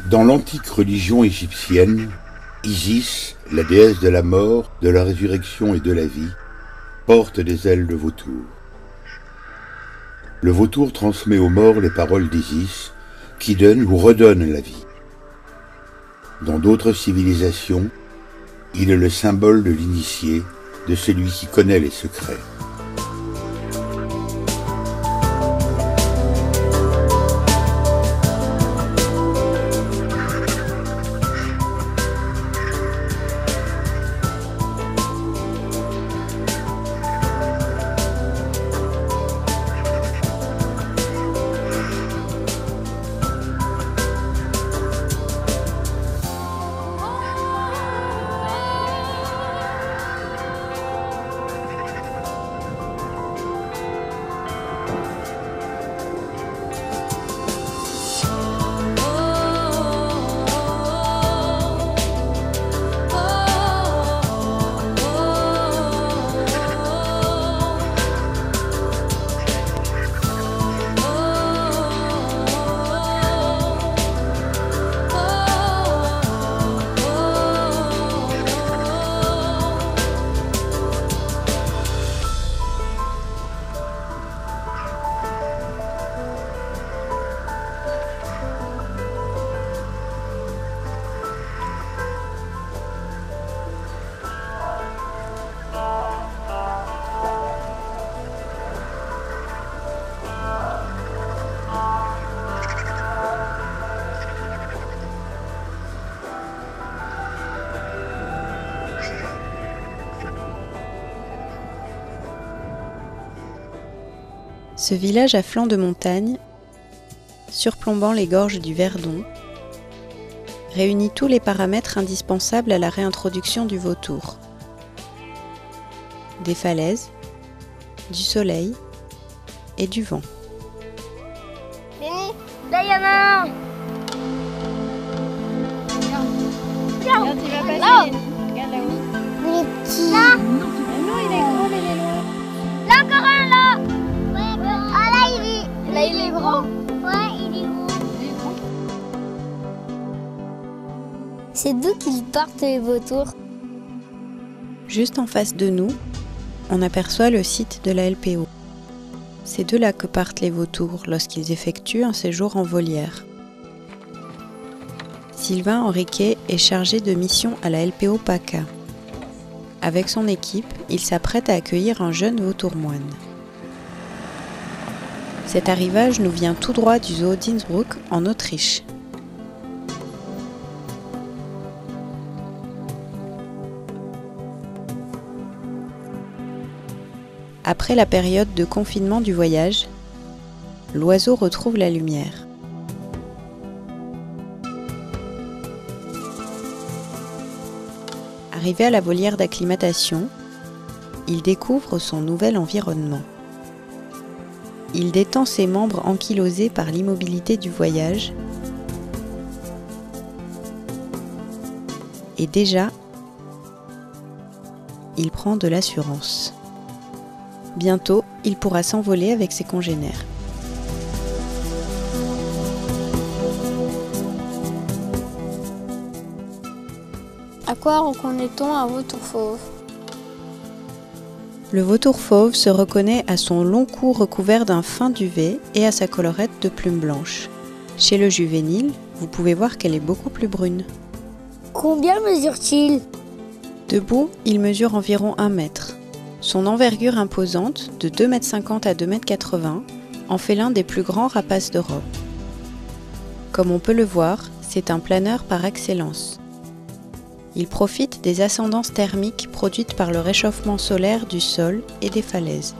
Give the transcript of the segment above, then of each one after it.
Dans l'antique religion égyptienne, Isis, la déesse de la mort, de la résurrection et de la vie, porte des ailes de vautour. Le vautour transmet aux morts les paroles d'Isis, qui donnent ou redonnent la vie. Dans d'autres civilisations, il est le symbole de l'initié, de celui qui connaît les secrets. Ce village à flanc de montagne, surplombant les gorges du Verdon, réunit tous les paramètres indispensables à la réintroduction du vautour. Des falaises, du soleil et du vent. Béni, là il y en a un. Regarde, il va passer. Là. Regarde là-haut. Il est petit. Là. Non, il est grand, mais il est loin. Là encore un là. Ah là il est grand. Ouais, il est gros. C'est d'où qu'ils partent les vautours? Juste en face de nous, on aperçoit le site de la LPO. C'est de là que partent les vautours lorsqu'ils effectuent un séjour en volière. Sylvain Henriquet est chargé de mission à la LPO PACA. Avec son équipe, il s'apprête à accueillir un jeune vautour moine. Cet arrivage nous vient tout droit du zoo d'Innsbruck en Autriche. Après la période de confinement du voyage, l'oiseau retrouve la lumière. Arrivé à la volière d'acclimatation, il découvre son nouvel environnement. Il détend ses membres ankylosés par l'immobilité du voyage et déjà, il prend de l'assurance. Bientôt, il pourra s'envoler avec ses congénères. À quoi reconnaît-on un vautour fauve? Le vautour fauve se reconnaît à son long cou recouvert d'un fin duvet et à sa collerette de plumes blanches. Chez le juvénile, vous pouvez voir qu'elle est beaucoup plus brune. Combien mesure-t-il? Debout, il mesure environ 1 mètre. Son envergure imposante, de 2,50 m à 2,80 m, en fait l'un des plus grands rapaces d'Europe. Comme on peut le voir, c'est un planeur par excellence. Il profite des ascendances thermiques produites par le réchauffement solaire du sol et des falaises.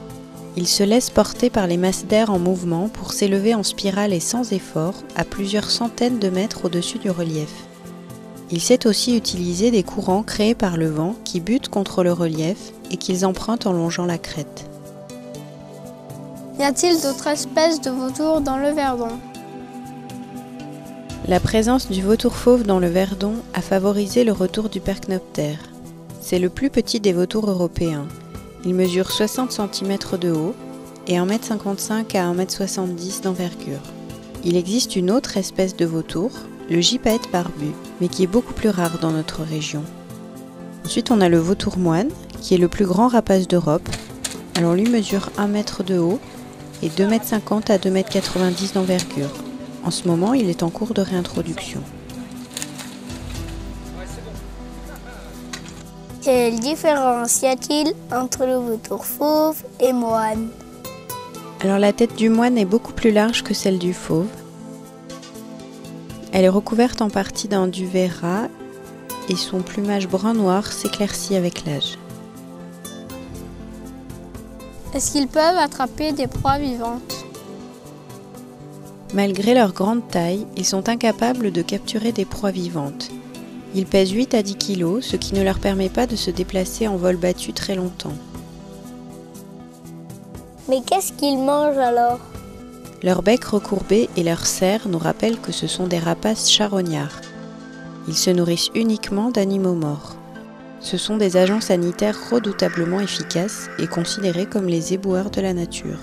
Il se laisse porter par les masses d'air en mouvement pour s'élever en spirale et sans effort à plusieurs centaines de mètres au-dessus du relief. Il sait aussi utiliser des courants créés par le vent qui butent contre le relief et qu'ils empruntent en longeant la crête. Y a-t-il d'autres espèces de vautours dans le Verdon? La présence du vautour fauve dans le Verdon a favorisé le retour du percnoptère. C'est le plus petit des vautours européens. Il mesure 60 cm de haut et 1,55 m à 1,70 m d'envergure. Il existe une autre espèce de vautour, le gypaète barbu, mais qui est beaucoup plus rare dans notre région. Ensuite, on a le vautour moine, qui est le plus grand rapace d'Europe. Alors lui mesure 1 mètre de haut et 2,50 m à 2,90 m d'envergure. En ce moment, il est en cours de réintroduction. Quelle différence y a-t-il entre le vautour fauve et moine? Alors la tête du moine est beaucoup plus large que celle du fauve. Elle est recouverte en partie d'un duvet ras et son plumage brun-noir s'éclaircit avec l'âge. Est-ce qu'ils peuvent attraper des proies vivantes? Malgré leur grande taille, ils sont incapables de capturer des proies vivantes. Ils pèsent 8 à 10 kg, ce qui ne leur permet pas de se déplacer en vol battu très longtemps. Mais qu'est-ce qu'ils mangent alors? Leur bec recourbé et leur serre nous rappellent que ce sont des rapaces charognards. Ils se nourrissent uniquement d'animaux morts. Ce sont des agents sanitaires redoutablement efficaces et considérés comme les éboueurs de la nature.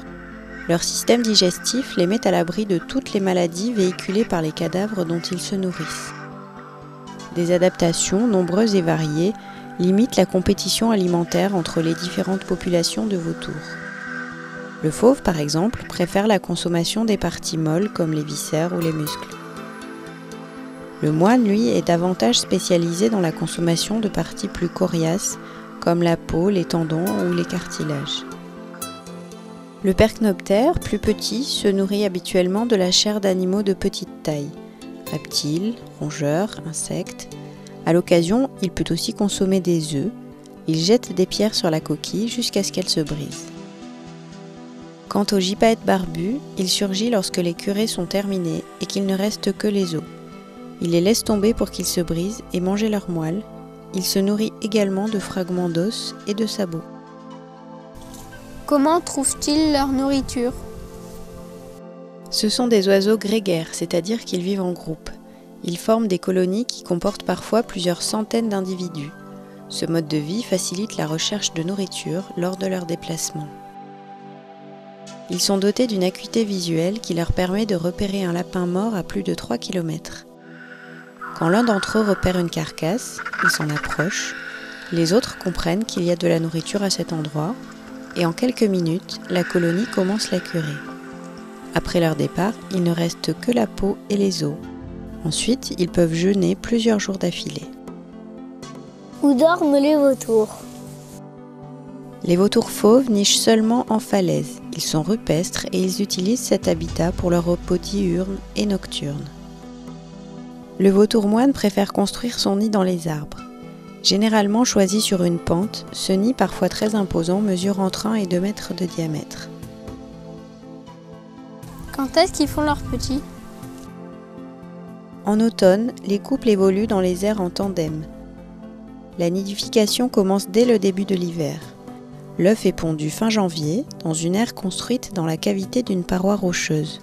Leur système digestif les met à l'abri de toutes les maladies véhiculées par les cadavres dont ils se nourrissent. Des adaptations, nombreuses et variées, limitent la compétition alimentaire entre les différentes populations de vautours. Le fauve, par exemple, préfère la consommation des parties molles comme les viscères ou les muscles. Le moine, lui, est davantage spécialisé dans la consommation de parties plus coriaces comme la peau, les tendons ou les cartilages. Le percnoptère, plus petit, se nourrit habituellement de la chair d'animaux de petite taille. Reptiles, rongeurs, insectes. À l'occasion, il peut aussi consommer des œufs. Il jette des pierres sur la coquille jusqu'à ce qu'elle se brise. Quant au gypaète barbu, il surgit lorsque les curées sont terminées et qu'il ne reste que les os. Il les laisse tomber pour qu'ils se brisent et manger leur moelle. Il se nourrit également de fragments d'os et de sabots. Comment trouvent-ils leur nourriture? Ce sont des oiseaux grégaires, c'est-à-dire qu'ils vivent en groupe. Ils forment des colonies qui comportent parfois plusieurs centaines d'individus. Ce mode de vie facilite la recherche de nourriture lors de leurs déplacements. Ils sont dotés d'une acuité visuelle qui leur permet de repérer un lapin mort à plus de 3 km. Quand l'un d'entre eux repère une carcasse, ils s'en approchent. Les autres comprennent qu'il y a de la nourriture à cet endroit et en quelques minutes, la colonie commence la curée. Après leur départ, il ne reste que la peau et les os. Ensuite, ils peuvent jeûner plusieurs jours d'affilée. Où dorment les vautours? Les vautours fauves nichent seulement en falaise. Ils sont rupestres et ils utilisent cet habitat pour leur repos diurne et nocturne. Le vautour moine préfère construire son nid dans les arbres. Généralement choisi sur une pente, ce nid parfois très imposant mesure entre 1 et 2 mètres de diamètre. Quand est-ce qu'ils font leurs petits? En automne, les couples évoluent dans les airs en tandem. La nidification commence dès le début de l'hiver. L'œuf est pondu fin janvier, dans une aire construite dans la cavité d'une paroi rocheuse.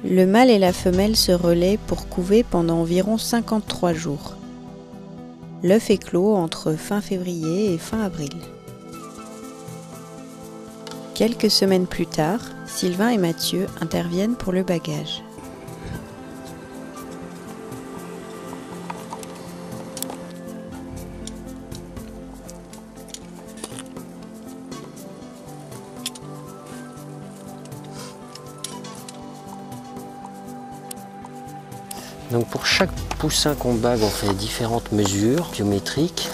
Le mâle et la femelle se relaient pour couver pendant environ 53 jours. L'œuf éclot entre fin février et fin avril. Quelques semaines plus tard, Sylvain et Mathieu interviennent pour le bagage. Donc pour chaque poussin qu'on bague, on fait différentes mesures biométriques,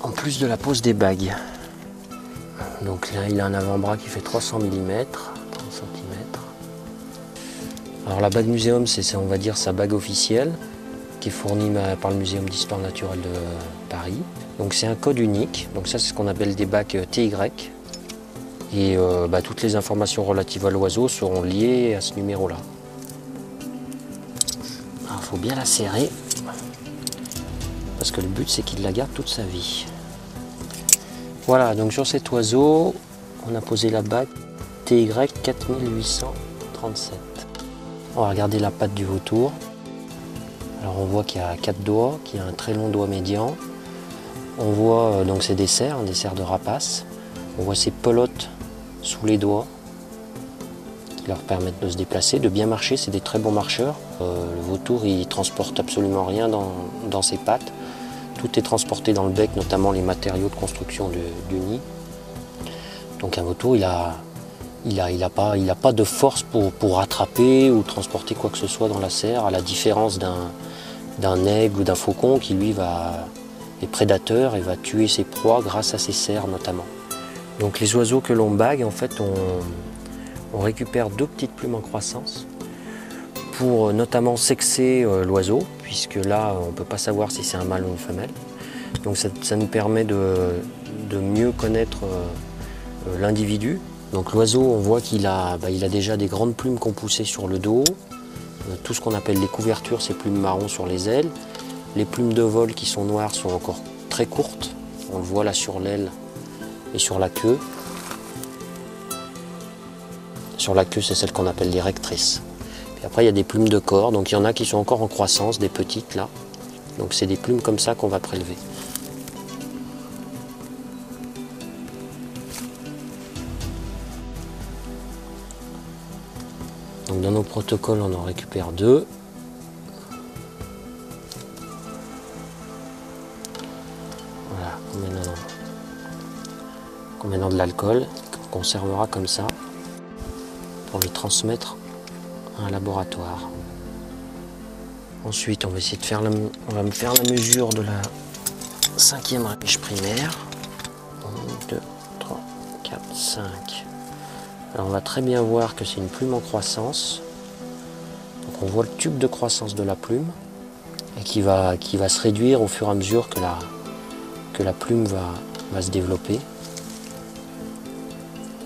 en plus de la pose des bagues. Donc là, il a un avant-bras qui fait 300 mm, 30 cm. Alors la bague muséum, c'est, on va dire, sa bague officielle, qui est fournie par le Muséum d'histoire naturelle de Paris. Donc c'est un code unique, donc ça c'est ce qu'on appelle des bagues TY. Et toutes les informations relatives à l'oiseau seront liées à ce numéro-là. Il faut bien la serrer, parce que le but c'est qu'il la garde toute sa vie. Voilà, donc sur cet oiseau, on a posé la bague TY 4837. On va regarder la patte du vautour. Alors on voit qu'il y a 4 doigts, qu'il y a un très long doigt médian. On voit, donc c'est des cerfs de rapace. On voit ses pelotes sous les doigts. leur permettent de se déplacer, de bien marcher. C'est des très bons marcheurs. Le vautour, il transporte absolument rien dans ses pattes. Tout est transporté dans le bec, notamment les matériaux de construction du nid. Donc un vautour, il a pas de force pour attraper ou transporter quoi que ce soit dans la serre, à la différence d'un aigle ou d'un faucon qui lui est prédateur et va tuer ses proies grâce à ses serres notamment. Donc les oiseaux que l'on bague, en fait, on récupère 2 petites plumes en croissance pour notamment sexer l'oiseau, puisque là on ne peut pas savoir si c'est un mâle ou une femelle. Donc ça nous permet de mieux connaître l'individu. Donc l'oiseau, on voit qu'il a déjà des grandes plumes qui ont poussé sur le dos, tout ce qu'on appelle les couvertures, ces plumes marron sur les ailes. Les plumes de vol qui sont noires sont encore très courtes, on le voit là sur l'aile et sur la queue. Sur la queue, c'est celle qu'on appelle les rectrices. Puis après, il y a des plumes de corps, donc il y en a qui sont encore en croissance, des petites là. Donc c'est des plumes comme ça qu'on va prélever. Donc dans nos protocoles, on en récupère 2. Voilà, on met dans de l'alcool, qu'on conservera comme ça, pour les transmettre à un laboratoire. Ensuite, on va essayer de faire me faire la mesure de la 5e règle primaire. 1, 2, 3, 4, 5. Alors on va très bien voir que c'est une plume en croissance. Donc on voit le tube de croissance de la plume et qui va se réduire au fur et à mesure que la plume va se développer.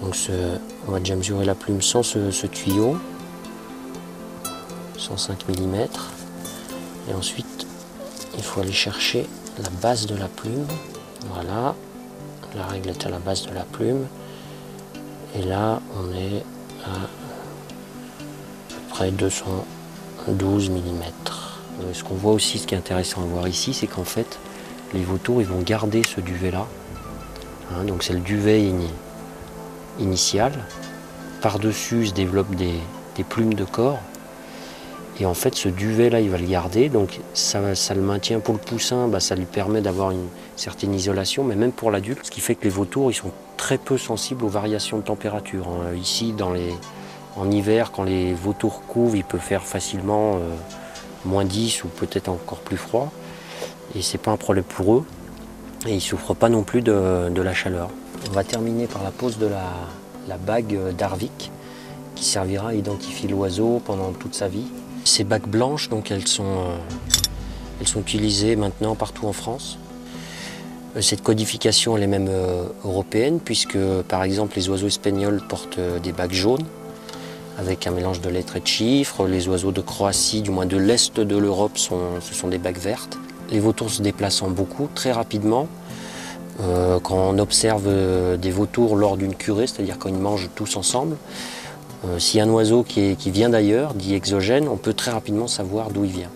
Donc on va déjà mesurer la plume sans ce tuyau, 105 mm. Et ensuite, il faut aller chercher la base de la plume. Voilà, la règle est à la base de la plume. Et là, on est à peu près 212 mm. Ce qu'on voit aussi, ce qui est intéressant à voir ici, c'est qu'en fait, les vautours, ils vont garder ce duvet-là. Hein, donc c'est le duvet initial. Par-dessus se développent des plumes de corps. Et en fait, ce duvet-là, il va le garder. Donc ça le maintient pour le poussin, ça lui permet d'avoir une certaine isolation, mais même pour l'adulte. Ce qui fait que les vautours, ils sont très peu sensibles aux variations de température. Ici, en hiver, quand les vautours couvent, il peut faire facilement moins 10 ou peut-être encore plus froid. Et c'est pas un problème pour eux. Et ils ne souffrent pas non plus de la chaleur. On va terminer par la pose de la bague d'Arvik, qui servira à identifier l'oiseau pendant toute sa vie. Ces bagues blanches, donc elles sont utilisées maintenant partout en France. Cette codification elle est même européenne, puisque par exemple les oiseaux espagnols portent des bagues jaunes avec un mélange de lettres et de chiffres. Les oiseaux de Croatie, du moins de l'est de l'Europe, ce sont des bagues vertes. Les vautours se déplaçant beaucoup, très rapidement. Quand on observe des vautours lors d'une curée, c'est-à-dire quand ils mangent tous ensemble, s'il y a un oiseau qui vient d'ailleurs, dit exogène, on peut très rapidement savoir d'où il vient.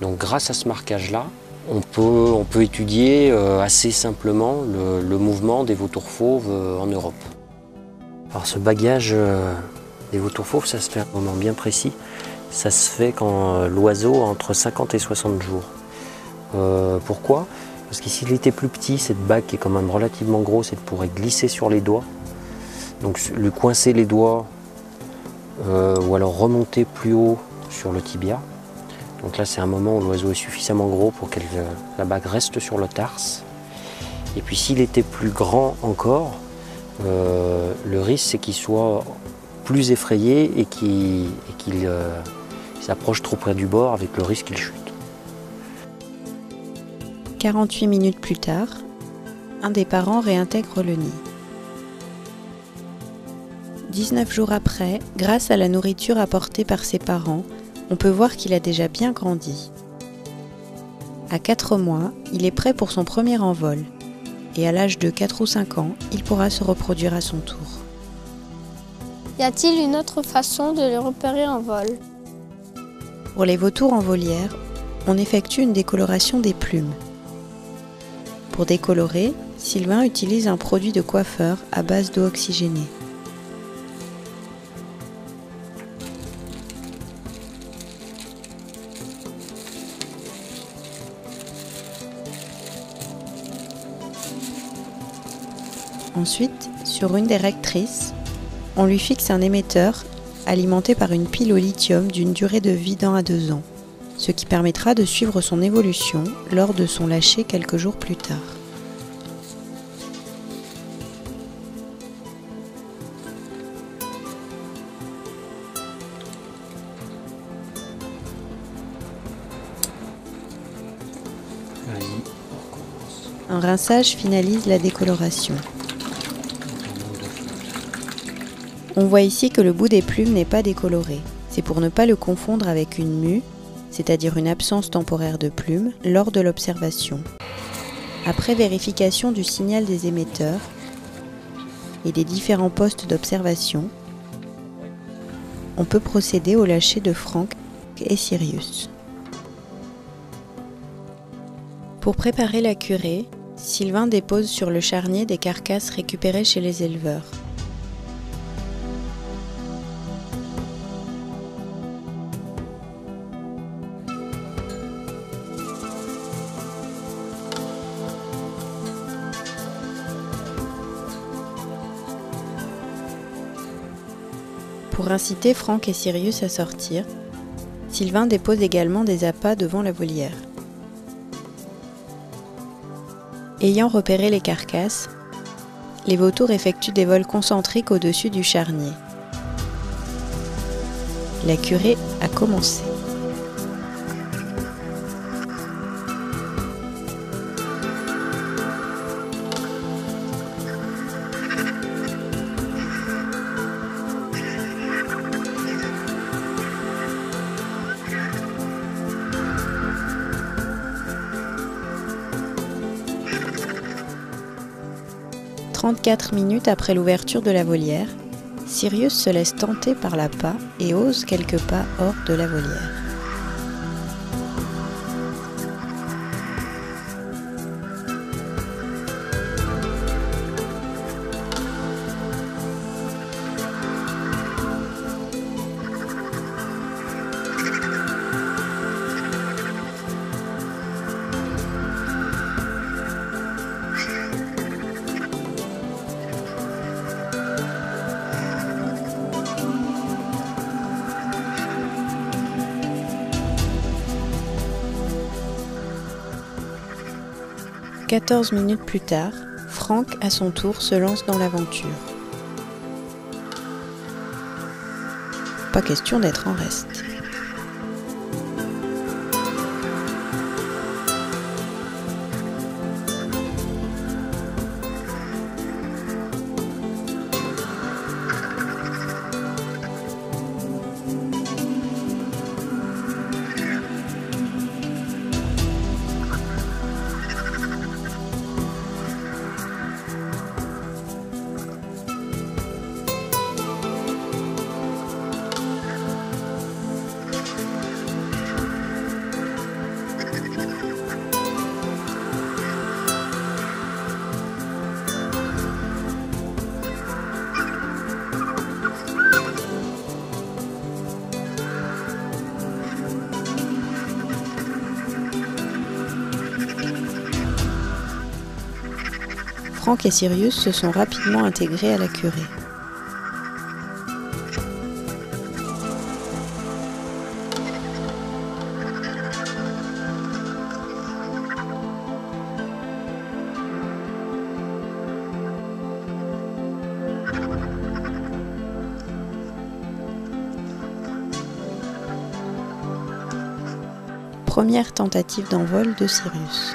Donc grâce à ce marquage-là, on peut étudier assez simplement le mouvement des vautours fauves en Europe. Alors ce bagage des vautours fauves, ça se fait à un moment bien précis. Ça se fait quand l'oiseau a entre 50 et 60 jours. Pourquoi ? Parce que s'il était plus petit, cette bague qui est quand même relativement grosse, elle pourrait glisser sur les doigts. Donc lui coincer les doigts ou alors remonter plus haut sur le tibia. Donc là c'est un moment où l'oiseau est suffisamment gros pour que la bague reste sur le tarse. Et puis s'il était plus grand encore, le risque c'est qu'il soit plus effrayé et qu'il s'approche trop près du bord avec le risque qu'il chute. 48 minutes plus tard, un des parents réintègre le nid. 19 jours après, grâce à la nourriture apportée par ses parents, on peut voir qu'il a déjà bien grandi. À 4 mois, il est prêt pour son premier envol. Et à l'âge de 4 ou 5 ans, il pourra se reproduire à son tour. Y a-t-il une autre façon de les repérer en vol? Pour les vautours en volière, on effectue une décoloration des plumes. Pour décolorer, Sylvain utilise un produit de coiffeur à base d'eau oxygénée. Ensuite, sur une des rectrices, on lui fixe un émetteur alimenté par une pile au lithium d'une durée de vie d'1 à 2 ans, ce qui permettra de suivre son évolution lors de son lâcher quelques jours plus tard. Un rinçage finalise la décoloration. On voit ici que le bout des plumes n'est pas décoloré. C'est pour ne pas le confondre avec une mue, c'est-à-dire une absence temporaire de plumes, lors de l'observation. Après vérification du signal des émetteurs et des différents postes d'observation, on peut procéder au lâcher de Franck et Sirius. Pour préparer la curée, Sylvain dépose sur le charnier des carcasses récupérées chez les éleveurs. Pour inciter Franck et Sirius à sortir, Sylvain dépose également des appâts devant la volière. Ayant repéré les carcasses, les vautours effectuent des vols concentriques au-dessus du charnier. La curée a commencé. « 34 minutes après l'ouverture de la volière, Sirius se laisse tenter par l'appât et ose quelques pas hors de la volière. « 14 minutes plus tard, Franck, à son tour, se lance dans l'aventure. Pas question d'être en reste. Franck et Sirius se sont rapidement intégrés à la curée. Première tentative d'envol de Sirius.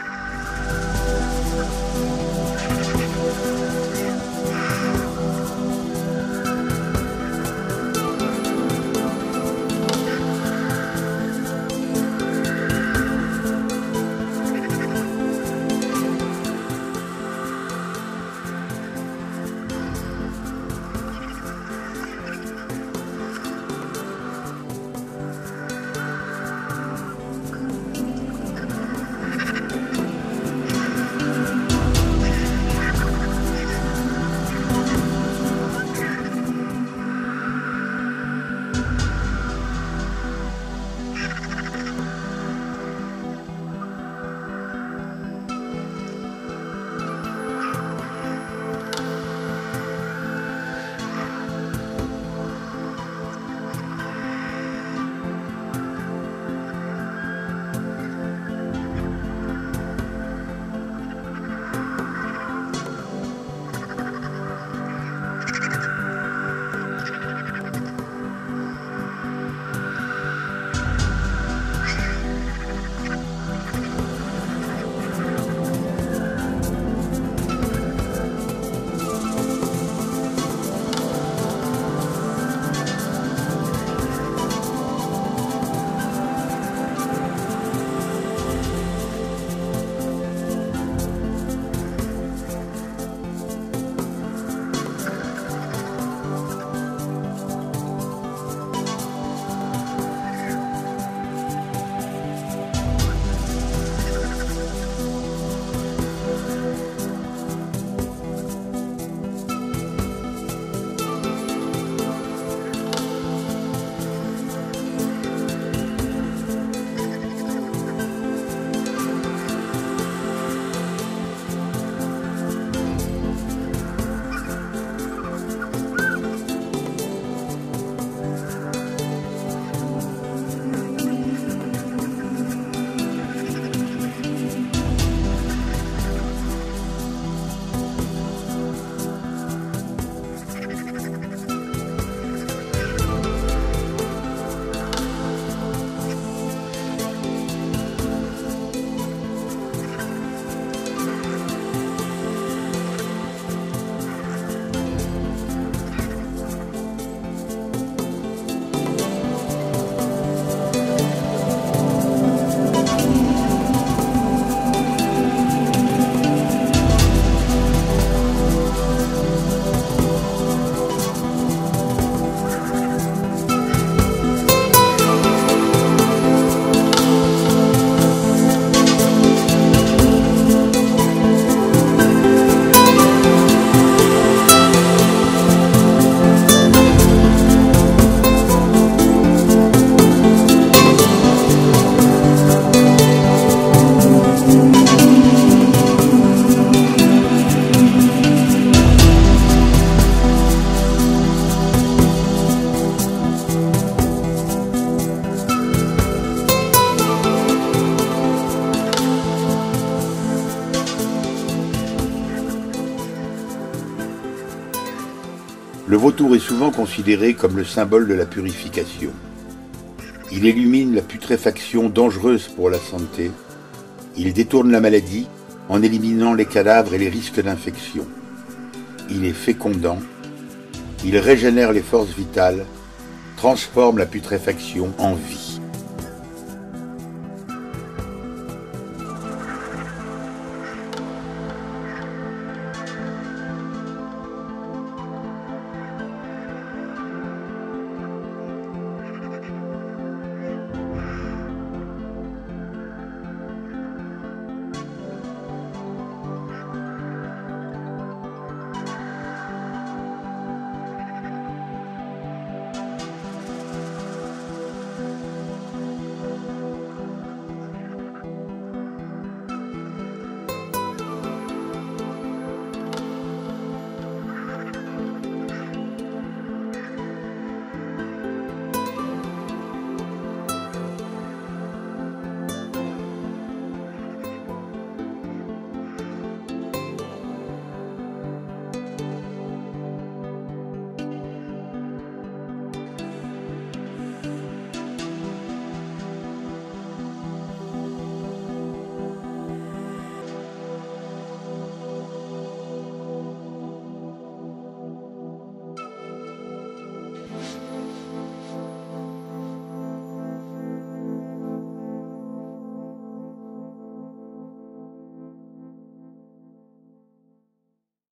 Le vautour est souvent considéré comme le symbole de la purification. Il élimine la putréfaction dangereuse pour la santé. Il détourne la maladie en éliminant les cadavres et les risques d'infection. Il est fécondant. Il régénère les forces vitales, transforme la putréfaction en vie.